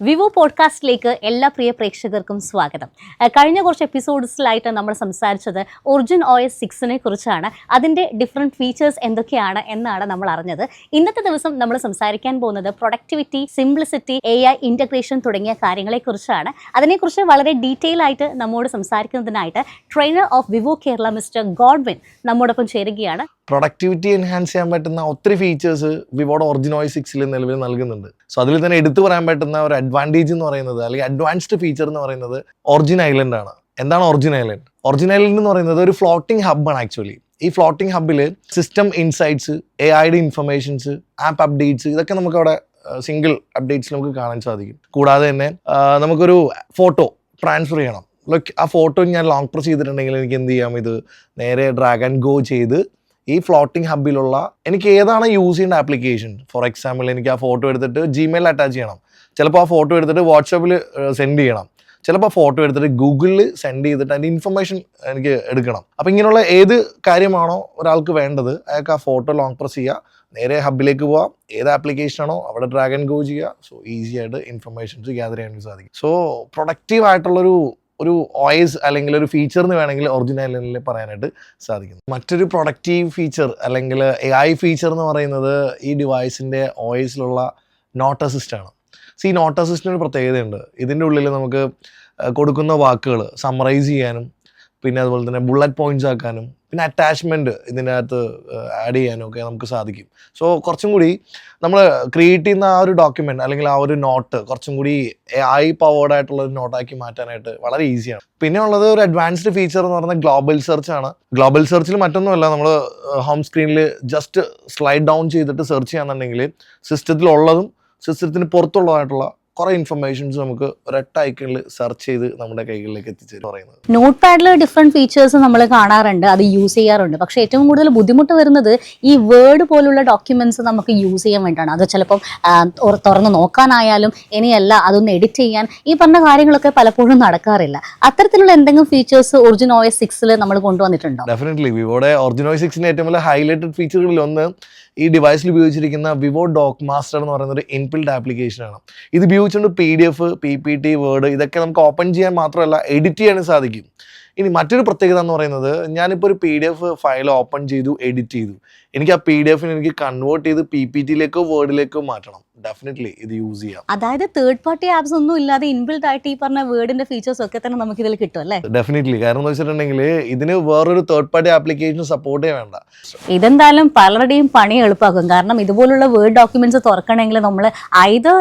Vivo പോഡ്കാസ്റ്റിലേക്ക് എല്ലാ പ്രിയ പ്രേക്ഷകർക്കും സ്വാഗതം. കഴിഞ്ഞ കുറച്ച് എപ്പിസോഡ്സിലായിട്ട് നമ്മൾ സംസാരിച്ചത് ഒറിജിൻ OS 6നെ കുറിച്ചാണ്. അതിൻ്റെ ഡിഫറെൻറ്റ് ഫീച്ചേഴ്സ് എന്തൊക്കെയാണ് എന്നാണ് നമ്മൾ അറിഞ്ഞത്. ഇന്നത്തെ ദിവസം നമ്മൾ സംസാരിക്കാൻ പോകുന്നത് പ്രൊഡക്ടിവിറ്റി, സിംപ്ലിസിറ്റി, AI ഇൻ്റഗ്രേഷൻ തുടങ്ങിയ കാര്യങ്ങളെക്കുറിച്ചാണ്. അതിനെക്കുറിച്ച് വളരെ ഡീറ്റെയിൽ ആയിട്ട് നമ്മോട് സംസാരിക്കുന്നതിനായിട്ട് trainer of Vivo Kerala mister Godwin നമ്മോടൊപ്പം ചേരുകയാണ്. പ്രൊഡക്ടിവിറ്റി എൻഹാൻസ് ചെയ്യാൻ പറ്റുന്ന ഒത്തിരി ഫീച്ചേഴ്സ് വിവോയുടെ ഒറിജിൻ OS 6 നിലവിൽ നൽകുന്നുണ്ട്. സോ അതിൽ തന്നെ എടുത്തു പറയാൻ പറ്റുന്ന ഒരു അഡ്വാൻറ്റേജ് എന്ന് പറയുന്നത്, അല്ലെങ്കിൽ അഡ്വാൻസ്ഡ് ഫീച്ചർ എന്ന് പറയുന്നത് ഒറിജിൻ ഐലൻഡ് ആണ്. എന്താണ് ഒറിജിൻ ഐലൻഡ്? ഒറിജിൻ ഐലൻഡ് എന്ന് പറയുന്നത് ഒരു ഫ്ലോട്ടിംഗ് ഹബ്ബാണ് ആക്ച്വലി. ഈ ഫ്ലോട്ടിംഗ് ഹബ്ബിൽ സിസ്റ്റം ഇൻസൈറ്റ്സ്, AIയുടെ ഇൻഫർമേഷൻസ്, ആപ്പ് അപ്ഡേറ്റ്സ്, ഇതൊക്കെ നമുക്ക് അവിടെ സിംഗിൾ അപ്ഡേറ്റ്സിൽ നമുക്ക് കാണാൻ സാധിക്കും. കൂടാതെ തന്നെ നമുക്കൊരു ഫോട്ടോ ട്രാൻസ്ഫർ ചെയ്യണം. ലൈക്ക് ആ ഫോട്ടോ ഞാൻ ലോങ് പ്രസ് ചെയ്തിട്ടുണ്ടെങ്കിൽ എനിക്ക് എന്ത് ചെയ്യാം, ഇത് നേരെ ഡ്രാഗ് ആൻഡ് ഗോ ചെയ്ത് ഈ ഫ്ലോട്ടിംഗ് ഹബ്ബിലുള്ള എനിക്ക് ഏതാണ് യൂസ് ചെയ്യേണ്ട ആപ്ലിക്കേഷൻ, ഫോർ എക്സാമ്പിൾ എനിക്ക് ആ ഫോട്ടോ എടുത്തിട്ട് Gmail അറ്റാച്ച് ചെയ്യണം, ചിലപ്പോൾ ആ ഫോട്ടോ എടുത്തിട്ട് വാട്സാപ്പിൽ സെൻഡ് ചെയ്യണം, ചിലപ്പോൾ ആ ഫോട്ടോ എടുത്തിട്ട് ഗൂഗിളിൽ സെൻഡ് ചെയ്തിട്ട് അതിൻ്റെ ഇൻഫർമേഷൻ എനിക്ക് എടുക്കണം. അപ്പോൾ ഇങ്ങനെയുള്ള ഏത് കാര്യമാണോ ഒരാൾക്ക് വേണ്ടത്, അയാൾക്ക് ആ ഫോട്ടോ ലോങ് പ്രസ് ചെയ്യുക, നേരെ ഹബ്ബിലേക്ക് പോവാം, ഏത് ആപ്ലിക്കേഷനാണോ അവിടെ ഡ്രാഗ് ആൻഡ് ഗോ ചെയ്യുക. സോ ഈസി ആയിട്ട് ഇൻഫർമേഷൻസ് ഗ്യാദർ ചെയ്യാൻ സാധിക്കും. സോ പ്രൊഡക്റ്റീവ് ആയിട്ടുള്ളൊരു OS അല്ലെങ്കിൽ ഒരു ഫീച്ചർ എന്ന് വേണമെങ്കിൽ ഒറിജിൻ ഐലൻഡിൽ പറയാനായിട്ട് സാധിക്കുന്നു. മറ്റൊരു പ്രൊഡക്റ്റീവ് ഫീച്ചർ അല്ലെങ്കിൽ AI ഫീച്ചർ എന്ന് പറയുന്നത് ഈ ഡിവൈസിൻ്റെ OSലുള്ള നോട്ട് അസിസ്റ്റാണ്. ഈ നോട്ട് അസിസ്റ്റിന് ഒരു പ്രത്യേകതയുണ്ട്. ഇതിൻ്റെ ഉള്ളിൽ നമുക്ക് കൊടുക്കുന്ന വാക്കുകൾ സമ്മറൈസ് ചെയ്യാനും, പിന്നെ അതുപോലെ തന്നെ ബുള്ളറ്റ് പോയിന്റ്സ് ആക്കാനും, പിന്നെ അറ്റാച്ച്മെൻറ്റ് ഇതിൻ്റെ അകത്ത് ആഡ് ചെയ്യാനും ഒക്കെ നമുക്ക് സാധിക്കും. സോ കുറച്ചും കൂടി നമ്മൾ ക്രിയേറ്റ് ചെയ്യുന്ന ആ ഒരു ഡോക്യുമെൻറ്റ് അല്ലെങ്കിൽ ആ ഒരു നോട്ട് കുറച്ചും കൂടി AI പവേർഡ് ആയിട്ടുള്ള ഒരു നോട്ടാക്കി മാറ്റാനായിട്ട് വളരെ ഈസിയാണ്. പിന്നെ ഉള്ളത് ഒരു അഡ്വാൻസ്ഡ് ഫീച്ചർ എന്ന് പറയുന്നത് ഗ്ലോബൽ സെർച്ച് ആണ്. ഗ്ലോബൽ സെർച്ചിൽ മറ്റൊന്നുമല്ല, നമ്മൾ ഹോം സ്ക്രീനിൽ ജസ്റ്റ് സ്ലൈഡ് ഡൗൺ ചെയ്തിട്ട് സെർച്ച് ചെയ്യാന്നുണ്ടെങ്കിൽ സിസ്റ്റത്തിലുള്ളതും സിസ്റ്റത്തിന് പുറത്തുള്ളതായിട്ടുള്ള കുറേ ഇൻഫർമേഷൻസ് നമുക്ക് ഒരൊറ്റ ഐക്കണിൽ സെർച്ച് ചെയ്ത് നമ്മുടെ കൈകളിലേക്ക് എത്തിച്ചേരും പറയുന്നത്. നോട്ട് പാഡിൽ ഡിഫറെൻറ്റ് ഫീച്ചേഴ്സ് നമ്മൾ കാണാറുണ്ട്, അത് യൂസ് ചെയ്യാറുണ്ട്. പക്ഷേ ഏറ്റവും കൂടുതൽ ബുദ്ധിമുട്ട് വരുന്നത് ഈ വേർഡ് പോലുള്ള ഡോക്യുമെന്റ്സ് നമുക്ക് യൂസ് ചെയ്യാൻ വേണ്ടിയിട്ടാണ്. അത് ചിലപ്പം തുറന്ന് നോക്കാനായാലും ഇനിയല്ല അതൊന്ന് എഡിറ്റ് ചെയ്യാൻ, ഈ പറഞ്ഞ കാര്യങ്ങളൊക്കെ പലപ്പോഴും നടക്കാറില്ല. അത്തരത്തിലുള്ള എന്തെങ്കിലും ഫീച്ചേഴ്സ് ഒറിജിൻ OS 6 നമ്മൾ കൊണ്ടുവന്നിട്ടുണ്ടോ? ഡെഫിനറ്റ്ലി വിവോയുടെ ഒറിജിൻ OS 6 ഏറ്റവും വലിയ ഹൈലൈറ്റഡ് ഫീച്ചറുകളിൽ ഒന്ന് ഈ ഡിവൈസിൽ ഉപയോഗിച്ചിരിക്കുന്ന വിവോ ഡോക്ക് മാസ്റ്റർ എന്ന് പറയുന്ന ഒരു ഇൻബിൽഡ് ആപ്ലിക്കേഷനാണ്. ഇത് ഉപയോഗിച്ചുകൊണ്ട് PDF, PPT, വേർഡ് ഇതൊക്കെ നമുക്ക് ഓപ്പൺ ചെയ്യാൻ മാത്രമല്ല എഡിറ്റ് ചെയ്യാനും സാധിക്കും. ഇനി മറ്റൊരു പ്രത്യേകത എന്ന് പറയുന്നത്, ഞാനിപ്പോൾ ഒരു PDF ഫയൽ ഓപ്പൺ ചെയ്തു, എഡിറ്റ് ചെയ്തു, എനിക്ക് ആ PDF എനിക്ക് കൺവേർട്ട് ചെയ്ത് PPTയിലേക്കോ വേർഡിലേക്കോ മാറ്റണം. ഡെഫിനറ്റ്ലി ഇത് യൂസ് ചെയ്യാം. അതായത് തേർഡ് പാർട്ടി ആപ്സ് ഒന്നും ഇല്ലാതെ ഇൻബിൽഡ് ആയിട്ട് ഈ പറഞ്ഞ വേർഡിന്റെ ഫീച്ചേഴ്സ് ഒക്കെ തന്നെ നമുക്ക് ഇതിൽ കിട്ടും അല്ലേ? ഡെഫിനറ്റ്ലി. കാരണം എന്ന് വെച്ചിട്ടുണ്ടെങ്കിൽ ഇതിന് വേറൊരു തേർഡ് പാർട്ടി ആപ്ലിക്കേഷൻ സപ്പോർട്ട് ചെയ്യാൻ വേണ്ട. ഇതെന്തായാലും പലരുടെയും പണി എളുപ്പമാക്കും. കാരണം ഇതുപോലുള്ള വേർഡ് ഡോക്യുമെന്റ്സ് തുറക്കണമെങ്കിൽ നമ്മൾ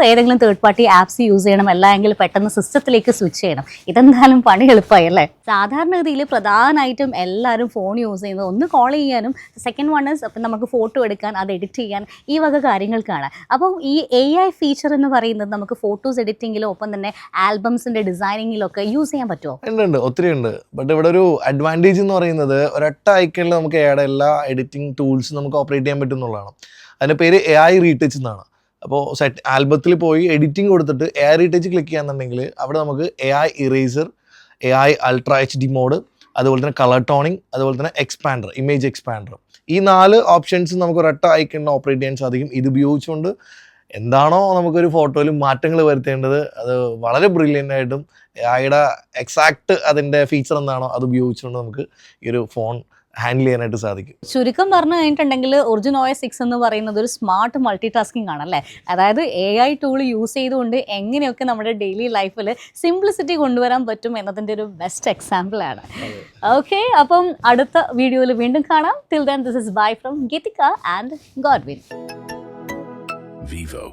ഏതെങ്കിലും തേർഡ് പാർട്ടി ആപ്സ് യൂസ് ചെയ്യണം, അല്ലെങ്കിൽ പെട്ടെന്ന് സിസ്റ്റത്തിലേക്ക് സ്വിച്ച് ചെയ്യണം. ഇതെന്തായാലും പണി എളുപ്പമായി അല്ലേ? സാധാരണഗതിയിൽ പ്രധാനമായിട്ടും എല്ലാവരും ഫോൺ യൂസ് ചെയ്യുന്നത് ഒന്ന് കോൾ ചെയ്യാനും, സെക്കൻഡ് വൺ ഇസ് നമുക്ക് ഫോട്ടോ എടുക്കാൻ, അത് എഡിറ്റ് ചെയ്യാൻ, ഈ വക കാര്യങ്ങൾക്കാണ്. അപ്പം ഈ AI ഫീച്ചർ എന്ന് പറയുന്നത് നമുക്ക് ഫോട്ടോസ് എഡിറ്റിങ്ങിലോ ഒപ്പം തന്നെ ആൽബംസിന്റെ ഡിസൈനിങ്ങിലൊക്കെ യൂസ് ചെയ്യാൻ പറ്റുമോ? ഉണ്ട്, ഒത്തിരി ഉണ്ട്. ബട്ട് ഇവിടെ ഒരു അഡ്വാൻറ്റേജ് എന്ന് പറയുന്നത് ഒരൊറ്റ ഐക്കണിൽ നമുക്ക് AIയുടെ എല്ലാ എഡിറ്റിംഗ് ടൂൾസും നമുക്ക് ഓപ്പറേറ്റ് ചെയ്യാൻ പറ്റും എന്നുള്ളതാണ്. അതിൻ്റെ പേര് AI റീടച്ച് എന്നാണ്. അപ്പോൾ ആൽബത്തിൽ പോയി എഡിറ്റിംഗ് കൊടുത്തിട്ട് AI റീടച്ച് ക്ലിക്ക് ചെയ്യാന്നുണ്ടെങ്കിൽ അവിടെ നമുക്ക് AI eraser, AI ultra HD mode, അതുപോലെ തന്നെ കളർ ടോണിങ്, അതുപോലെ തന്നെ എക്സ്പാൻഡർ, ഇമേജ് എക്സ്പാൻഡർ, ഈ 4 ഓപ്ഷൻസ് നമുക്ക് ഒരൊറ്റ ഐക്കണിൽ ഓപ്പറേറ്റ് ചെയ്യാൻ സാധിക്കും. ഇത് ഉപയോഗിച്ചുകൊണ്ട് എന്താണോ നമുക്കൊരു ഫോട്ടോയിൽ മാറ്റങ്ങൾ വരുത്തേണ്ടത് അത് വളരെ ബ്രില്യൻ്റ് ആയിട്ടും AIയുടെ എക്സാക്ട് അതിൻ്റെ ഫീച്ചർ എന്താണോ അത് ഉപയോഗിച്ചുകൊണ്ട് നമുക്ക് ഈ ഒരു ഫോൺ ഹാൻഡിൽ ചെയ്യാനായിട്ട് സാധിക്കും. ചുരുക്കം പറഞ്ഞു കഴിഞ്ഞിട്ടുണ്ടെങ്കിൽ ഒറിജിൻ OS 6 എന്ന് പറയുന്നത് ഒരു സ്മാർട്ട് മൾട്ടി ടാസ്കിംഗ് ആണല്ലേ? അതായത് AI ടൂൾ യൂസ് ചെയ്തുകൊണ്ട് എങ്ങനെയൊക്കെ നമ്മുടെ ഡെയിലി ലൈഫിൽ സിംപ്ലിസിറ്റി കൊണ്ടുവരാൻ പറ്റും എന്നതിൻ്റെ ഒരു ബെസ്റ്റ് എക്സാമ്പിൾ ആണ്. ഓക്കെ, അപ്പം അടുത്ത വീഡിയോയിൽ വീണ്ടും കാണാം. Till then this is bye from Geethika and Godwin. Vivo.